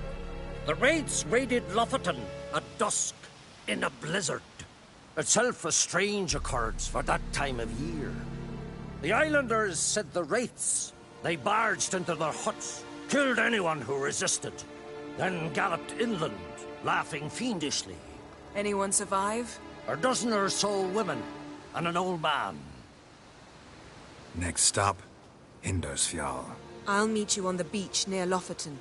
The raids raided Lofoten at dusk in a blizzard. Itself a strange occurrence for that time of year. The islanders said the wraiths. They barged into their huts, killed anyone who resisted, then galloped inland, laughing fiendishly. Anyone survive? A dozen or so women, and an old man. Next stop, Hindersfjall. I'll meet you on the beach near Lofoten.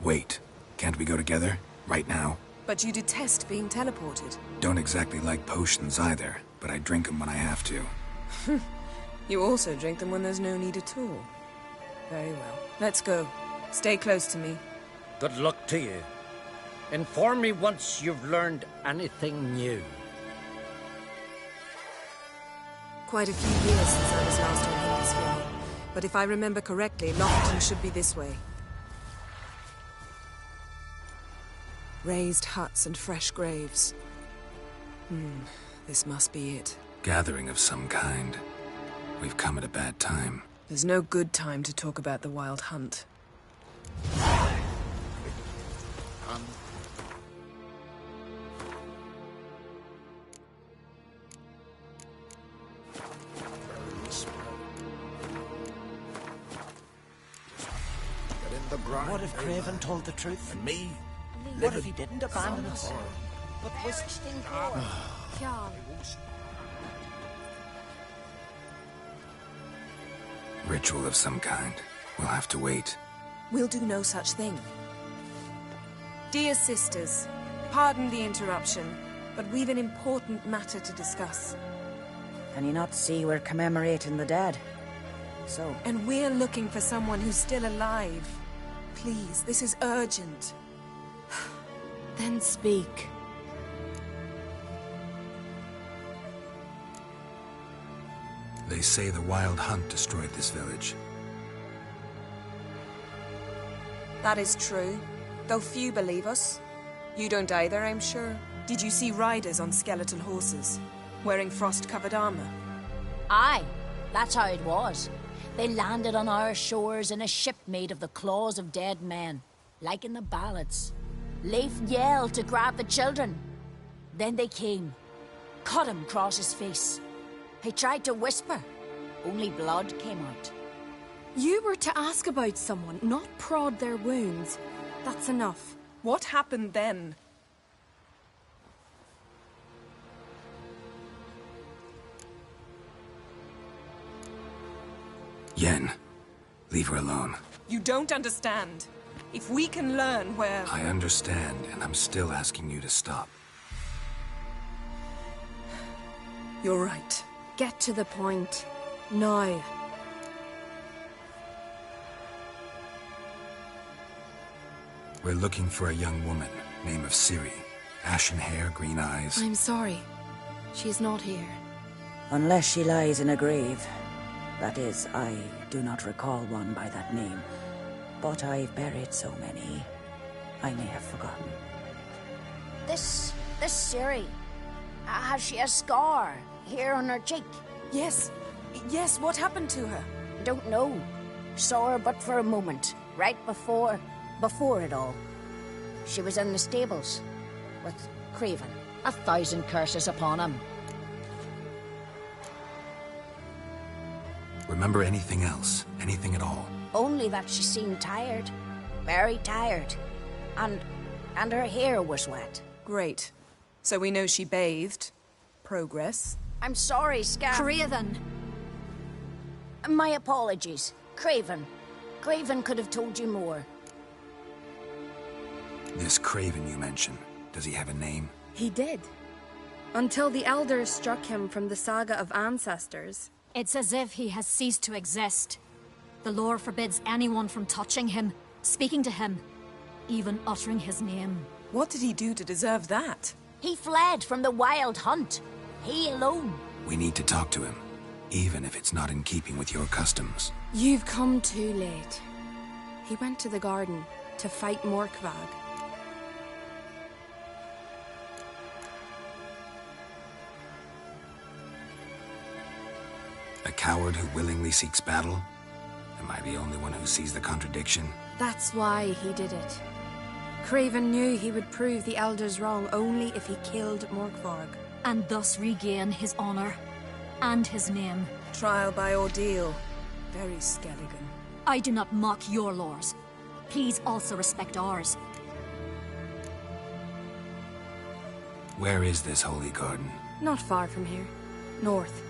Wait, can't we go together? Right now? But you detest being teleported. Don't exactly like potions either, but I drink them when I have to. You also drink them when there's no need at all. Very well. Let's go. Stay close to me. Good luck to you. Inform me once you've learned anything new. Quite a few years since I was last on Hindisfjall. But if I remember correctly, Lockton should be this way. Raised huts and fresh graves. This must be it. Gathering of some kind. We've come at a bad time. There's no good time to talk about the Wild Hunt. What if Craven told the truth? And me? What if he didn't abandon us? But was... Ritual of some kind. We'll have to wait. We'll do no such thing. Dear sisters, pardon the interruption, but we've an important matter to discuss. Can you not see we're commemorating the dead? So... And we're looking for someone who's still alive. Please, this is urgent. Then speak. They say the Wild Hunt destroyed this village. That is true, though few believe us. You don't either, I'm sure. Did you see riders on skeletal horses, wearing frost-covered armor? Aye, that's how it was. They landed on our shores in a ship made of the claws of dead men, like in the ballads. Leif yelled to grab the children. Then they came, cut him across his face. He tried to whisper, only blood came out. You were to ask about someone, not prod their wounds. That's enough. What happened then? Yen, leave her alone. You don't understand. If we can learn where... I understand, and I'm still asking you to stop. You're right. Get to the point. Now. We're looking for a young woman, name of Ciri. Ashen hair, green eyes. I'm sorry. She's not here. Unless she lies in a grave. That is, I do not recall one by that name. But I've buried so many, I may have forgotten. This Ciri, has she a scar here on her cheek? Yes, what happened to her? Don't know. Saw her but for a moment, right before it all. She was in the stables with Craven. 1,000 curses upon him. Remember anything else? Anything at all? Only that she seemed tired. Very tired. And her hair was wet. Great. So we know she bathed. Progress. I'm sorry, Scar. Craven! My apologies. Craven. Craven could have told you more. This Craven you mentioned, does he have a name? He did. Until the elders struck him from the saga of ancestors. It's as if he has ceased to exist. The lore forbids anyone from touching him, speaking to him, even uttering his name. What did he do to deserve that? He fled from the Wild Hunt. He alone. We need to talk to him, even if it's not in keeping with your customs. You've come too late. He went to the garden to fight Morkvag. A coward who willingly seeks battle? Am I the only one who sees the contradiction? That's why he did it. Craven knew he would prove the elders wrong only if he killed Morkvarg. And thus regain his honor and his name. Trial by ordeal. Very Skelligan. I do not mock your laws. Please also respect ours. Where is this holy garden? Not far from here. North.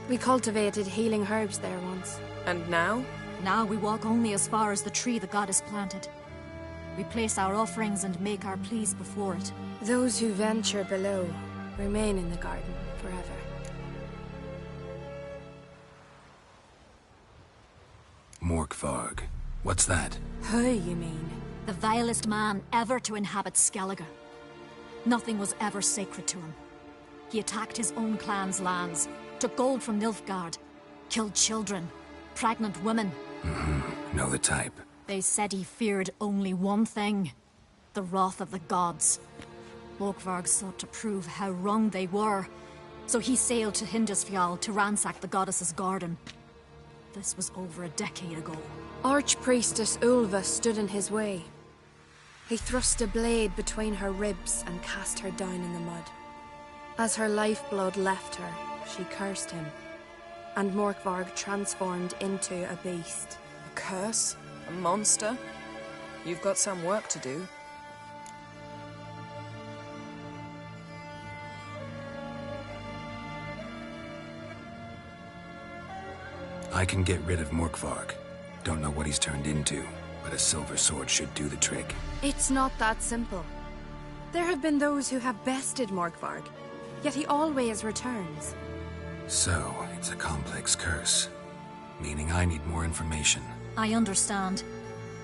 We cultivated healing herbs there once. And now? Now we walk only as far as the tree the goddess planted. We place our offerings and make our pleas before it. Those who venture below remain in the garden forever. Morkvarg. What's that? Who, you mean? The vilest man ever to inhabit Skellige. Nothing was ever sacred to him. He attacked his own clan's lands, took gold from Nilfgaard, killed children, pregnant women. Know the type. They said he feared only one thing, the wrath of the gods. Morkvarg sought to prove how wrong they were, so he sailed to Hindisfjall to ransack the goddess's garden. This was over a decade ago. Archpriestess Ulva stood in his way. He thrust a blade between her ribs and cast her down in the mud. As her lifeblood left her, she cursed him, and Morkvarg transformed into a beast. A curse? A monster? You've got some work to do. I can get rid of Morkvarg. Don't know what he's turned into, but a silver sword should do the trick. It's not that simple. There have been those who have bested Morkvarg, yet he always returns. So, it's a complex curse, meaning I need more information. I understand,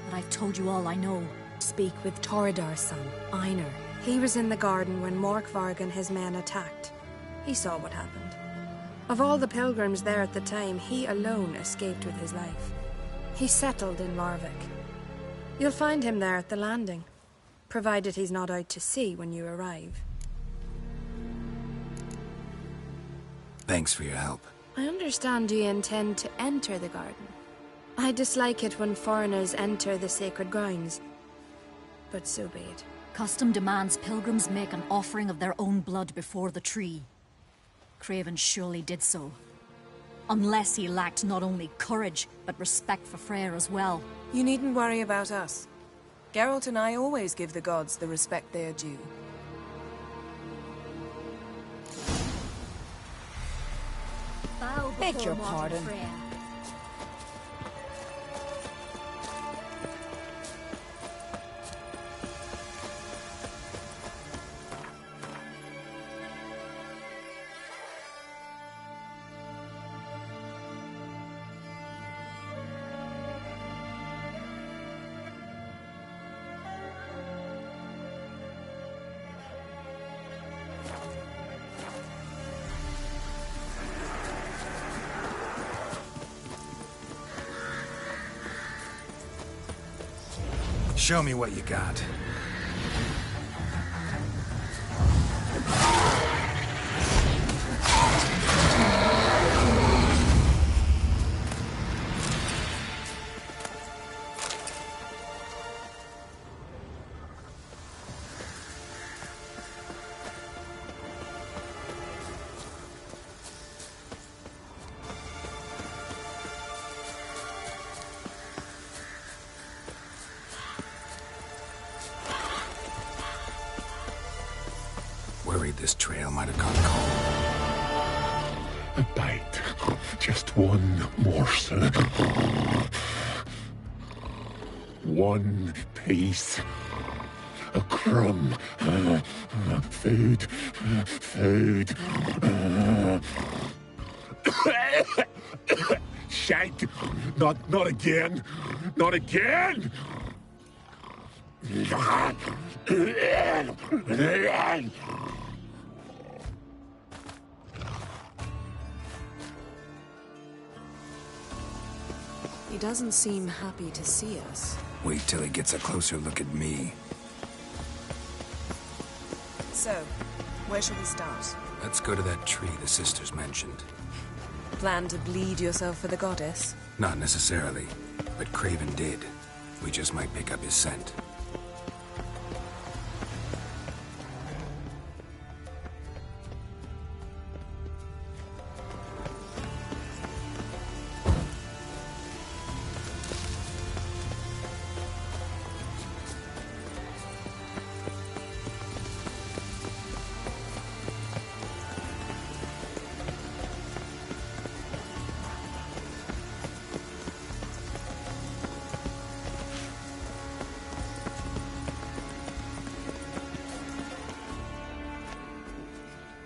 but I've told you all I know. Speak with Torridar's son, Einar. He was in the garden when Morkvarg and his men attacked. He saw what happened. Of all the pilgrims there at the time, he alone escaped with his life. He settled in Larvik. You'll find him there at the landing, provided he's not out to sea when you arrive. Thanks for your help. I understand you intend to enter the garden. I dislike it when foreigners enter the sacred grounds, but so be it. Custom demands pilgrims make an offering of their own blood before the tree. Craven surely did so. Unless he lacked not only courage, but respect for Freyr as well. You needn't worry about us. Geralt and I always give the gods the respect they are due. Beg your pardon. Show me what you got. Worried this trail might have gone cold. A bite. Just one morsel. One piece. A crumb. Food. Food. Shank. Not again. Not again! He doesn't seem happy to see us. Wait till he gets a closer look at me. So, where shall we start? Let's go to that tree the sisters mentioned. Plan to bleed yourself for the goddess? Not necessarily, but Craven did. We just might pick up his scent.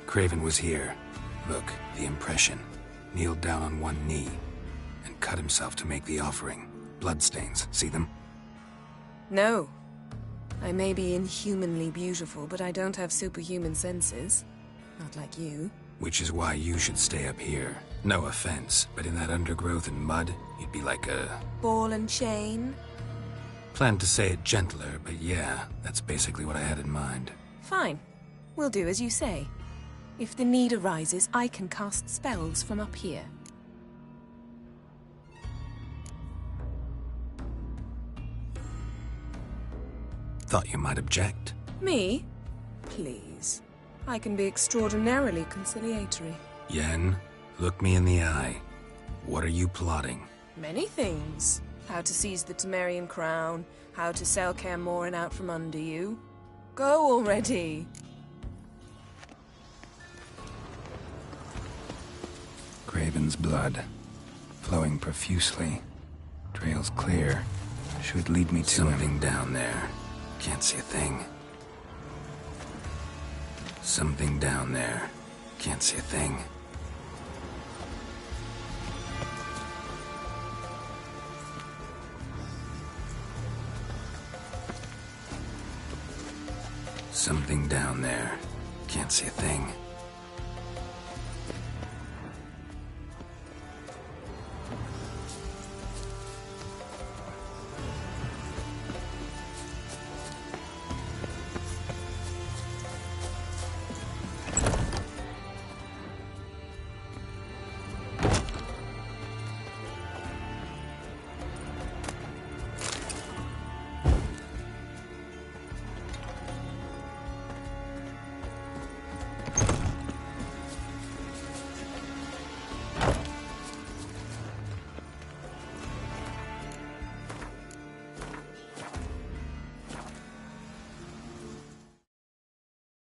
Craven was here. Look, the impression. Kneeled down on one knee and cut himself to make the offering. Bloodstains, see them? No. I may be inhumanly beautiful, but I don't have superhuman senses. Not like you. Which is why you should stay up here. No offense, but in that undergrowth and mud, you'd be like a... Ball and chain? Planned to say it gentler, but yeah, that's basically what I had in mind. Fine. We'll do as you say. If the need arises, I can cast spells from up here. Thought you might object. Me? Please. I can be extraordinarily conciliatory. Yen, look me in the eye. What are you plotting? Many things. How to seize the Temerian crown, how to sell Kaer Morhen out from under you. Go already! Craven's blood, flowing profusely. Trails clear. Should lead me to something down there. Can't see a thing. Something down there. Can't see a thing. Something down there. Can't see a thing.